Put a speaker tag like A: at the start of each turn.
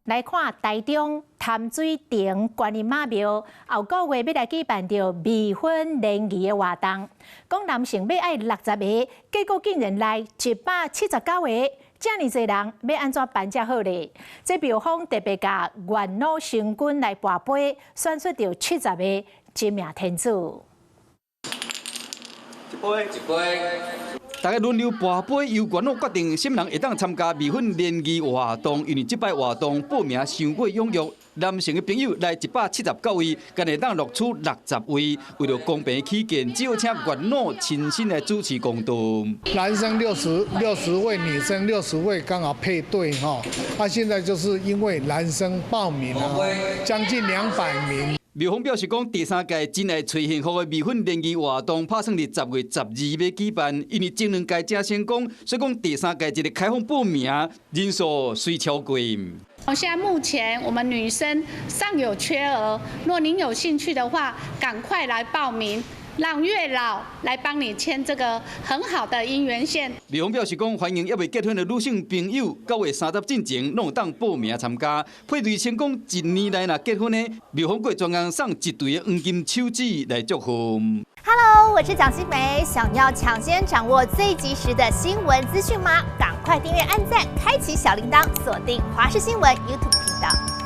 A: 来看台中潭水亭观音妈庙，后个月要来举办着未婚联谊的活动，讲男性要爱60个，结果竟然来179个。 这么多人要安怎办才好呢？这庙方特别甲元老星君来跋杯，选出着70个真命天子。
B: 一杯。大家轮流跋杯，由元老决定什么人会当参加未婚联谊活动。因为这摆活动报名伤过踊跃，男性的朋友来179位，敢会当录取60位。为了公平起见，只有请元老亲身来主持公道。
C: 男生60位，女生60位，刚好配对哈。现在就是因为男生报名了，将近200名。
B: 庙方表示讲，第3届真爱找幸福的未婚联谊活动，打算伫10月12要举办。因为前2届正成功，所以讲第3届一个开放报名人数虽超过。
D: 现在目前我们女生尚有缺额，若您有兴趣的话，赶快来报名。 让月老来帮你牵这个很好的姻缘线。
B: 庙方表示讲，欢迎还未结婚的女性朋友，9月30之前拢有当报名参加。配对成功1年内若结婚的，庙方会专案送1对的黄金手指来祝福。
E: Hello， 我是蒋欣梅，想要抢先掌握最及时的新闻资讯吗？赶快订阅、按赞、开启小铃铛，锁定华视新闻 YouTube 频道。